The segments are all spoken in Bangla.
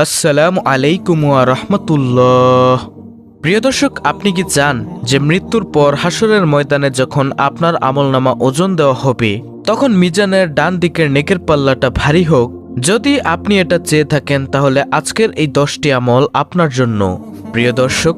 আসসালামু আলাইকুম ওয়া রাহমাতুল্লাহ। প্রিয় দর্শক, আপনি কি চান যে মৃত্যুর পর হাসরের ময়দানে যখন আপনার আমলনামা ওজন দেওয়া হবে তখন মিজানের ডান দিকের নেকের পাল্লাটা ভারী হোক? যদি আপনি এটা চেয়ে থাকেন তাহলে আজকের এই 10টি আমল আপনার জন্য। প্রিয় দর্শক,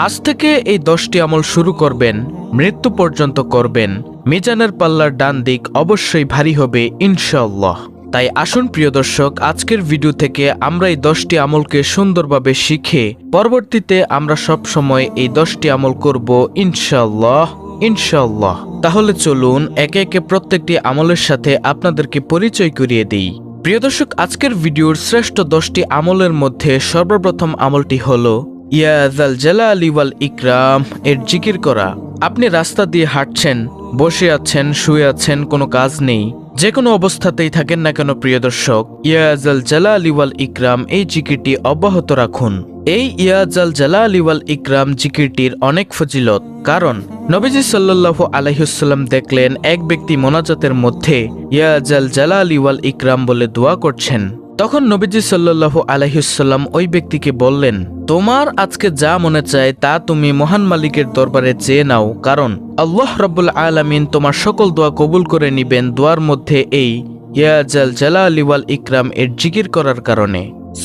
আজ থেকে এই 10টি আমল শুরু করবেন, মৃত্যু পর্যন্ত করবেন, মিজানের পাল্লার ডান দিক অবশ্যই ভারী হবে ইনশাআল্লাহ। তাই আসুন প্রিয় দর্শক, আজকের ভিডিও থেকে আমরা এই 10টি আমলকে সুন্দরভাবে শিখে পরবর্তীতে আমরা সব সময় এই 10টি আমল করব ইনশাআল্লাহ ইনশাআল্লাহ। তাহলে চলুন একে একে প্রত্যেকটি আমলের সাথে আপনাদেরকে পরিচয় করিয়ে দিই। প্রিয় দর্শক, আজকের ভিডিওর শ্রেষ্ঠ 10টি আমলের মধ্যে সর্বপ্রথম আমলটি হলো ইয়া যাল জালালি ওয়াল ইকরাম এর জিকির করা। আপনি রাস্তা দিয়ে হাঁটছেন, বসে আছেন, শুয়ে আছেন, কোনো কাজ নেই, যে কোনো অবস্থাতেই থাকেন না কেন প্রিয় দর্শক, ইয়া যাল জালালি ওয়াল ইকরাম এই জিকিরটি অব্যাহত রাখুন। এই ইয়া যাল জালালি ওয়াল ইকরাম জিকিরটির অনেক ফজিলত, কারণ নবীজি সাল্লাল্লাহু আলাইহি ওয়াসাল্লাম দেখলেন এক ব্যক্তি মোনাজাতের মধ্যে ইয়া যাল জালালি ওয়াল ইকরাম বলে দোয়া করছেন। তখন নবীজি সাল্লাল্লাহু আলাইহি ওয়াসাল্লাম ওই ব্যক্তিকে বললেন, তোমার আজকে যা মনে চায় তা তুমি মহান মালিকের দরবারে চেয়ে নাও, কারণ আল্লাহ রাব্বুল আলামিন তোমার সকল দোয়া কবুল করে নিবেন দোয়ার মধ্যে এই ইয়া যাল জালালি ওয়াল ইকরাম এর জিকির করার কারণে।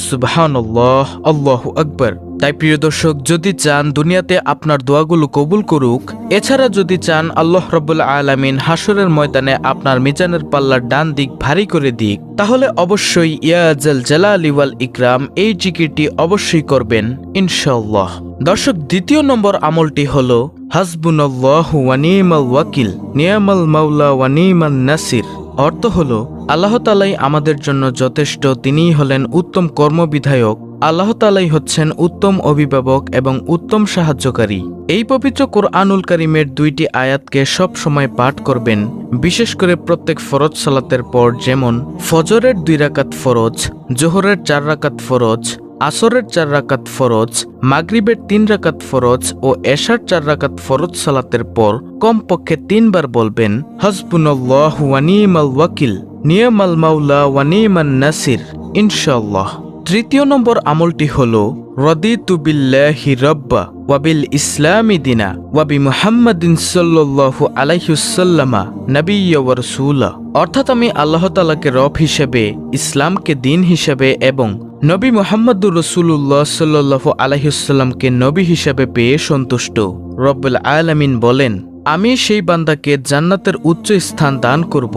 সুবহানাল্লাহ, আল্লাহু আকবার। তাই প্রিয় দর্শক, যদি চান দুনিয়াতে আপনার দোয়াগুলো কবুল করুক, এছাড়া যদি চান আল্লাহ রাব্বুল আলামিন হাসরের ময়দানে আপনার মিজানের পাল্লার ডান দিক ভারী করে দিক, তাহলে অবশ্যই ইয়া যাল জালালি ওয়াল ইকরাম এই জিকিরটি অবশ্যই করবেন ইনশাআল্লাহ। দর্শক, দ্বিতীয় নম্বর আমলটি হলো হাসবুনাল্লাহু ওয়া নি'মাল ওয়াকিল, নি'মাল মাওলা ওয়া নি'মান নাসির। অর্থ হলো আল্লাহ তাআলাই আমাদের জন্য যথেষ্ট, তিনিই হলেন উত্তম কর্মবিধায়ক, আল্লাহ তাআলাই হচ্ছেন উত্তম অভিভাবক এবং উত্তম সাহায্যকারী। এই পবিত্র কোরআনুল কারীমের 2টি আয়াতকে সব সময় পাঠ করবেন, বিশেষ করে প্রত্যেক ফরজ সালাতের পর, যেমন ফজরের 2 রাকাত ফরজ, জোহরের 4 রাকাত ফরজ, আসরের 4 রাকাত ফরজ, মাগরিবের 3 রাকাত ফরজ ও এশার 4 রাকাত ফরজ সালাতের পর কমপক্ষে 3 বার বলবেন হাসবুনাল্লাহু ওয়া নি'মাল ওয়াকিল, নি'মাল মাওলা ওয়া নি'মান নাসির ইনশাআল্লাহ। তৃতীয় নম্বর আমলটি হলো রাদিতু বিল্লাহি রাব্বা ওয়া বিল ইসলামি দিনা ওয়া বি মুহাম্মাদিন সাল্লাল্লাহু আলাইহি ওয়াসাল্লামা নবিয়্যা ওয়া রাসূলা। অর্থাৎ আমি আল্লাহ তাআলাকে রব হিসেবে, ইসলামকে দিন হিসেবে এবং নবী মুহাম্মদুর রাসূলুল্লাহ সাল্লাল্লাহু আলাইহি ওয়াসাল্লামকে নবী হিসেবে পেয়ে সন্তুষ্ট। রব্বুল আলামিন বলেন, আমি সেই বান্দাকে জান্নাতের উচ্চ স্থান দান করব।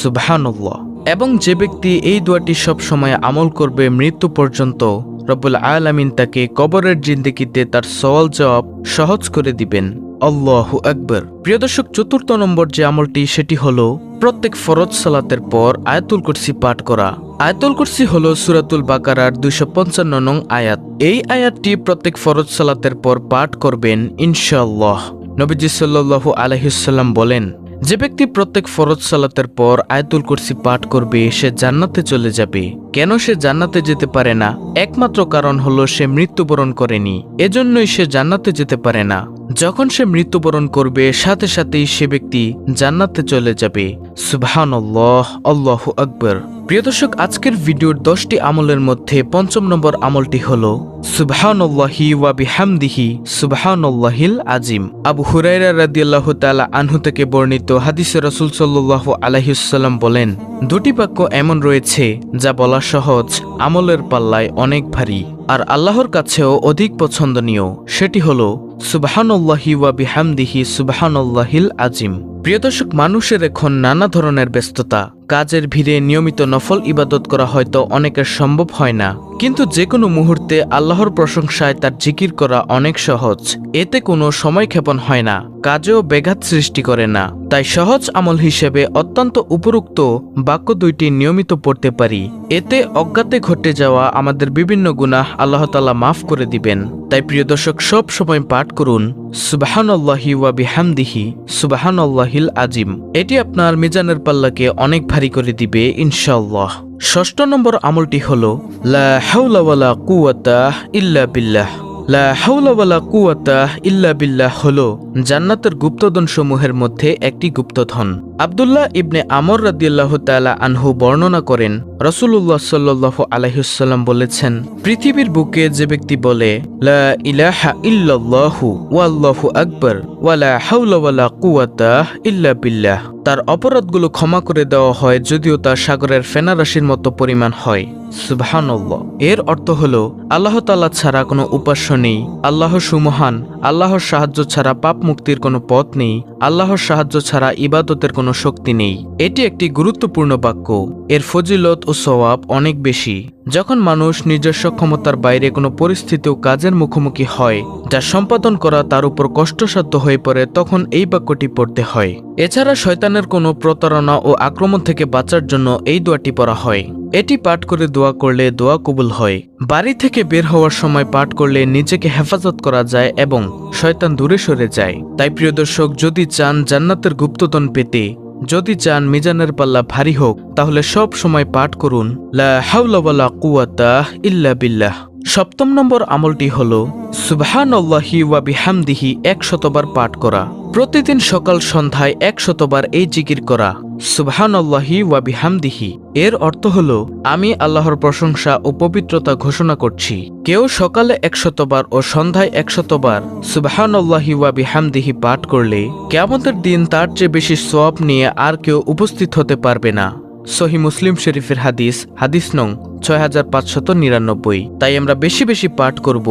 সুবহানাল্লাহ। এবং যে ব্যক্তি এই দোয়াটি সব সময় আমল করবে মৃত্যু পর্যন্ত, রব্বুল আলামিন তাকে কবরের জিন্দেগিতে তার সওয়াল জবাব সহজ করে দিবেন। আল্লাহু আকবার। প্রিয় দর্শক, চতুর্থ নম্বর যে আমলটি সেটি হলো প্রত্যেক ফরজ সালাতের পর আয়াতুল কুরসি পাঠ করা। আয়াতুল কুরসি হলো সূরাতুল বাকারার 255 নং আয়াত। এই আয়াতটি প্রত্যেক ফরজ সালাতের পর পাঠ করবেন ইনশাআল্লাহ। নবীজি সাল্লাল্লাহু আলাইহি ওয়াসাল্লাম বলেন, যে ব্যক্তি প্রত্যেক ফরজ সালাতের পর আয়াতুল কুরসি পাঠ করবে সে জান্নাতে চলে যাবে। কেন সে জান্নাতে যেতে পারে না? একমাত্র কারণ হলো সে মৃত্যুবরণ করেনি, এজন্যই সে জান্নাতে যেতে পারে না। যখন সে মৃত্যুবরণ করবে সাথে সাথেই সে ব্যক্তি জান্নাতে চলে যাবে। সুবহানাল্লাহ, আল্লাহু আকবার। প্রিয় দর্শক, আজকের ভিডিওর 10টি আমলের মধ্যে 5ম নম্বর আমলটি হলো সুবহানাল্লাহি ওয়া বিহামদিহি সুবহানাল্লাহিল আজিম। আবু হুরায়রা রাদিয়াল্লাহু তাআলা আনহু থেকে বর্ণিত হাদিসে রাসূল সাল্লাল্লাহু আলাইহি ওয়াসাল্লাম বলেন, 2টি বাক্য এমন রয়েছে যা বলা সহজ, আমলের পাল্লায় অনেক ভারী, আর আল্লাহর কাছেও অধিক পছন্দনীয়। সেটি হলো সুবহানাল্লাহি ওয়া বিহামদিহি সুবহানাল্লাহিল আজিম। প্রিয় দর্শক, মানুষের এখন নানা ধরনের ব্যস্ততা, কাজের ভিড়ে নিয়মিত নফল ইবাদত করা হয়তো অনেকের সম্ভব হয় না, কিন্তু যে কোনো মুহূর্তে আল্লাহর প্রশংসায় তার জিকির করা অনেক সহজ। এতে কোনো সময়ক্ষেপণ হয় না, কাজেও ব্যাঘাত সৃষ্টি করে না। তাই সহজ আমল হিসেবে অত্যন্ত উপরোক্ত বাক্য 2টি নিয়মিত পড়তে পারি। এতে অজ্ঞাতে ঘটে যাওয়া আমাদের বিভিন্ন গুনাহ আল্লাহ তাআলা মাফ করে দিবেন। তাই প্রিয় দর্শক, সব সময় পাঠ করুন সুবহানাল্লাহি ওয়া বিহামদিহি সুবহানাল্লাহিল আজিম। এটি আপনার মিজানের পাল্লাকে অনেক ভারী করে দিবে ইনশাআল্লাহ। 6ষ্ঠ নম্বর আমলটি হলো লা হাওলা ওয়ালা কুওয়াতা ইল্লা বিল্লাহ। লা হাওলা ওয়ালা কুওয়াতা ইল্লা বিল্লাহ হলো জান্নাতের গুপ্তধন সমূহের মধ্যে একটি গুপ্তধন। আব্দুল্লাহ ইবনে আমর রাদিয়াল্লাহু তাআলা আনহু বর্ণনা করেন, রাসূলুল্লাহ সাল্লাল্লাহু আলাইহি ওয়াসাল্লাম বলেছেন, পৃথিবীর বুকে যে ব্যক্তি বলে লা ইলাহা ইল্লাল্লাহু ওয়াল্লাহু আকবার ওয়ালা হাওলা ওয়ালা কুওয়াতা ইল্লা বিল্লাহ, তার অপরাধগুলো ক্ষমা করে দেওয়া হয় যদিও তা সাগরের ফেনারাশির মতো পরিমাণ হয়। সুবহানাল্লাহ। এর অর্থ হলো আল্লাহ তাআলা ছাড়া কোনো উপাস্য নেই, আল্লাহ সুমহান, আল্লাহর সাহায্য ছাড়া পাপ মুক্তির কোনো পথ নেই, আল্লাহর সাহায্য ছাড়া ইবাদতের কোনো শক্তি নেই। এটি একটি গুরুত্বপূর্ণ বাক্য। এর ফজিলত ও সওয়াব অনেক বেশি। যখন মানুষ নিজের সক্ষমতার বাইরে কোনো পরিস্থিতি ও কাজের মুখোমুখি হয় যা সম্পাদন করা তার উপর কষ্টসাধ্য হয়ে পড়ে, তখন এই বাক্যটি পড়তে হয়। এছাড়া শয়তানের কোনো প্রতারণা ও আক্রমণ থেকে বাঁচার জন্য এই দোয়াটি পড়া হয়। এটি পাঠ করে দোয়া করলে দোয়া কবুল হয়। বাড়ি থেকে বের হওয়ার সময় পাঠ করলে নিজেকে হেফাজত করা যায় এবং শয়তান দূরে সরে যায়। তাই প্রিয় দর্শক, যদি চান জান্নাতের গুপ্তধন পেতে, যদি চান মিজানের পাল্লা ভারী হোক, তাহলে সব সময় পাঠ করুন লা হাওলা ওয়ালা কুওয়াতা ইল্লা বিল্লাহ। 7 নম্বর আমলটি হলো সুবহানাল্লাহি ওয়া বিহামদিহি 100 বার পাঠ করা। প্রতিদিন সকাল সন্ধ্যায় 100 বার এই জিকির করা, সুবহানাল্লাহি ওয়া বিহামদিহি। এর অর্থ হলো আমি আল্লাহর প্রশংসা ও পবিত্রতা ঘোষণা করছি। কেউ সকালে 100 বার ও সন্ধ্যায় 100 বার সুবহানাল্লাহি ওয়া বিহামদিহি পাঠ করলে কিয়ামতের দিন তার চেয়ে বেশি সওয়াব নিয়ে আর কেউ উপস্থিত হতে পারবে না। সহিহ মুসলিম শরীফের হাদিস, হাদিস নং 6599। তাই আমরা বেশি বেশি পাঠ করব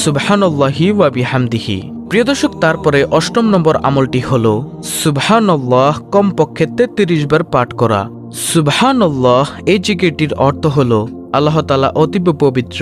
সুবহানাল্লাহি ওয়া বিহামদিহি। প্রিয় দর্শক, তারপরে 8 নম্বর আমলটি হলো সুবহানাল্লাহ কমপক্ষে 33 বার পাঠ করা। সুবহানাল্লাহ এই জিকিরটির অর্থ হলো আল্লাহ তাআলা অতীব পবিত্র,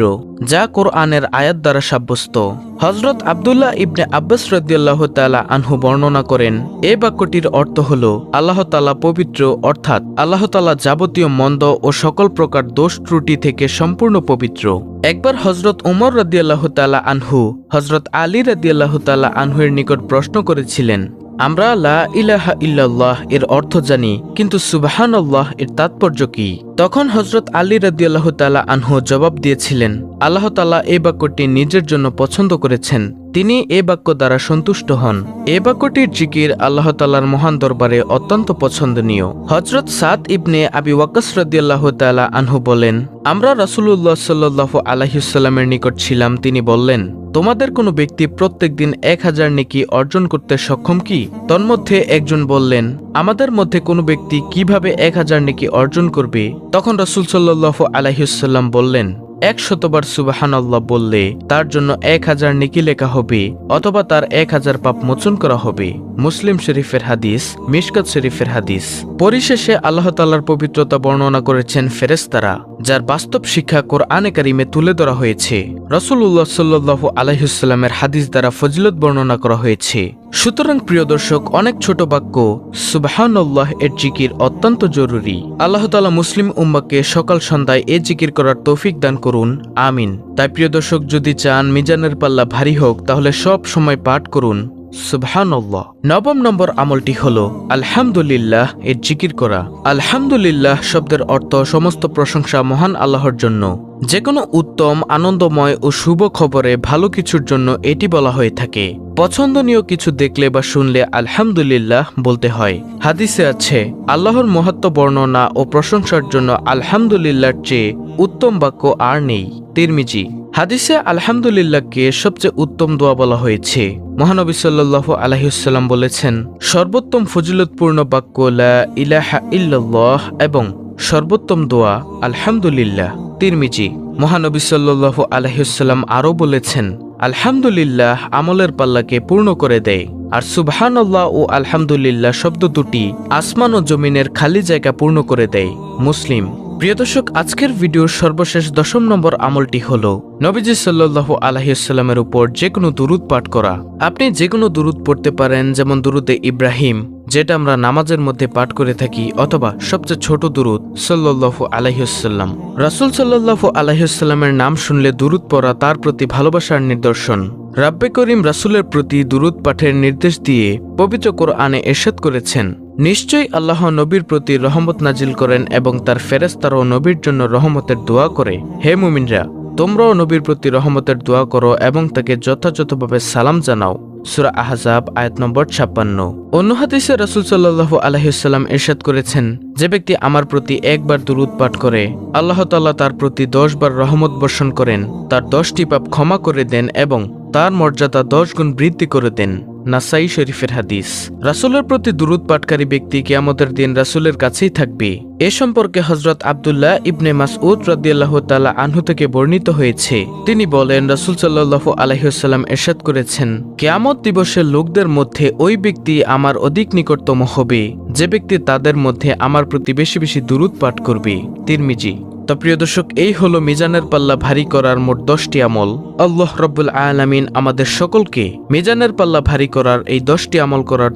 যা কোরআনের আয়াত দ্বারা সাব্যস্ত। হযরত আব্দুল্লাহ ইবনে আব্বাস রাদিয়াল্লাহু তাআলা আনহু বর্ণনা করেন, এই বাক্যটির অর্থ হলো আল্লাহ তাআলা পবিত্র, অর্থাৎ আল্লাহ তাআলা যাবতীয় মন্দ ও সকল প্রকার দোষ ত্রুটি থেকে সম্পূর্ণ পবিত্র। একবার হযরত উমর রাদিয়াল্লাহু তাআলা আনহু হযরত আলী রাদিয়াল্লাহু তাআলা আনহুর নিকট প্রশ্ন করেছিলেন, আমরা লা ইলাহা ইল্লাল্লাহ এর অর্থ জানি, কিন্তু সুবহানাল্লাহ এর তাৎপর্য কি? তখন হযরত আলী রাদিয়াল্লাহু তাআলা আনহু জবাব দিয়েছিলেন, আল্লাহ তাআলা এই বাক্যটি নিজের জন্য পছন্দ করেছেন, তিনি এই বাক্য দ্বারা সন্তুষ্ট হন। এই বাক্যটির জিকির আল্লাহ তাআলার মহান দরবারে অত্যন্ত পছন্দনীয়। হযরত সাদ ইবনে আবি ওয়াক্কাস রাদিয়াল্লাহু তাআলা আনহু বলেন, আমরা রাসূলুল্লাহ সাল্লাল্লাহু আলাইহি ওয়াসাল্লামের নিকট ছিলাম। তিনি বললেন, তোমাদের কোনো ব্যক্তি প্রত্যেকদিন 1000 নেকি অর্জন করতে সক্ষম কি? তন্মধ্যে একজন বললেন, আমাদের মধ্যে কোনো ব্যক্তি কিভাবে 1000 নেকি অর্জন করবে? তখন রাসূল সাল্লাল্লাহু আলাইহি ওয়াসাল্লাম বললেন, 100 বার সুবহানাল্লাহ বললে তার জন্য 1000 নেকি লেখা হবে, অথবা তার 1000 পাপ মোচন করা হবে। মুসলিম শরীফের হাদিস, মিশকাত শরীফের হাদিস। পরিশেষে আল্লাহ তাআলার পবিত্রতা বর্ণনা করেছেন ফেরেশতারা, যার বাস্তব শিক্ষা কোরআনে কারিমে তুলে ধরা হয়েছে। রাসূলুল্লাহ সাল্লাল্লাহু আলাইহি ওয়াসাল্লামের হাদিস দ্বারা ফজিলত বর্ণনা করা হয়েছে। সুতরাং প্রিয় দর্শক, অনেক ছোট বাক্য সুবহানাল্লাহ এর জিকির অত্যন্ত জরুরি। আল্লাহ তাআলা মুসলিম উম্মাহকে সকাল সন্ধ্যায় এই জিকির করার তৌফিক দান করুন, আমিন। তাই প্রিয় দর্শক, যদি চান মিজানের পাল্লা ভারী হোক, তাহলে সব সময় পাঠ করুন সুবহানাল্লাহ। 9 নম্বর আমলটি হলো আলহামদুলিল্লাহ এর জিকির করা। আলহামদুলিল্লাহ শব্দের অর্থ সমস্ত প্রশংসা মহান আল্লাহর জন্য। যে কোনো উত্তম, আনন্দময় ও শুভ খবরে ভালো কিছুর জন্য এটি বলা হয়ে থাকে। পছন্দনীয় কিছু দেখলে বা শুনলে আলহামদুলিল্লাহ বলতে হয়। হাদিসে আছে, আল্লাহর মহত্ব বর্ণনা ও প্রশংসার জন্য আলহামদুলিল্লাহর চেয়ে উত্তম বাক্য আর নেই। তিরমিজি। হাদিসে আলহামদুলিল্লাহকে সবচেয়ে উত্তম দোয়া বলা হয়েছে। মহানবী সাল্লাল্লাহু আলাইহি ওয়াসাল্লাম বলেছেন, সর্বোত্তম ফজিলতপূর্ণ বাক্য লা ইলাহা ইল্লাল্লাহ এবং সর্বোত্তম দোয়া আলহামদুলিল্লাহ। তিরমিজি। মহানবী সাল্লাল্লাহু আলাইহি ওয়াসাল্লাম আরও বলেছেন, আলহামদুলিল্লাহ আমলের পাল্লাকে পূর্ণ করে দেয়, আর সুবহানাল্লাহ ও আলহামদুলিল্লাহ শব্দ দুটি আসমান ও জমিনের খালি জায়গা পূর্ণ করে দেয়। মুসলিম। প্রিয় দর্শক, আজকের ভিডিওর সর্বশেষ 10 নম্বর আমলটি হলো নবীজি সাল্লাল্লাহু আলাইহি ওয়াসাল্লামের উপর যে কোনো দুরূদ পাঠ করা। আপনি যে কোনো দুরূদ পড়তে পারেন, যেমন দুরূদে ইব্রাহিম, যেটা আমরা নামাজের মধ্যে পাঠ করে থাকি, অথবা সবচেয়ে ছোট দুরূদ সাল্লাল্লাহু আলাইহি ওয়াসাল্লাম। রাসূল সাল্লাল্লাহু আলাইহি ওয়াসাল্লামের নাম শুনলে দুরূদ পড়া তার প্রতি ভালোবাসার নিদর্শন। রাব্বে করিম রাসূলের প্রতি দুরূদ পাঠের নির্দেশ দিয়ে পবিত্র কোরআনে ইরশাদ করেছেন, নিশ্চয়ই আল্লাহ নবীর প্রতি রহমত নাজিল করেন এবং তার ফেরেশতারাও নবীর জন্য রহমতের দোয়া করে। হে মুমিনরা, তোমরাও নবীর প্রতি রহমতের দোয়া করো এবং তাকে যথাযথভাবে সালাম জানাও। সূরা আহজাব আয়াত নম্বর 56। অন্য হাদিসে রাসূল সাল্লাল্লাহু আলাইহি ওয়াসাল্লাম ইরশাদ করেছেন, যে ব্যক্তি আমার প্রতি একবার দুরূদ পাঠ করে আল্লাহ তাআলা তার প্রতি 10 বার রহমত বর্ষণ করেন, তার 10টি পাপ ক্ষমা করে দেন এবং তার মর্যাদা 10 গুণ বৃদ্ধি করে দেন। নাসাই শরীফের হাদিস। রাসূলের প্রতি দুরূদ পাঠকারী ব্যক্তি কিয়ামতের দিন রাসূলের কাছেই থাকবে। এ সম্পর্কে হযরত আব্দুল্লাহ ইবনে মাসউদ রাদিয়াল্লাহু তাআলা আনহু থেকে বর্ণিত হয়েছে, তিনি বলেন, রাসূল সাল্লাল্লাহু আলাইহি ওয়াসাল্লাম ইরশাদ করেছেন, কিয়ামত দিবসে লোকদের মধ্যে ওই ব্যক্তি আমার অধিক নিকটতম হবে যে ব্যক্তি তাদের মধ্যে আমার প্রতি বেশি বেশি দুরূদ পাঠ করবে। তিরমিজি। তো প্রিয় দর্শক, এই হলো মিজানের পাল্লা ভারী করার মোট 10টি আমল। আল্লাহ রাব্বুল আলামিন আমাদের সকলকে মিজানের পাল্লা ভারী করার এই 10টি আমল করার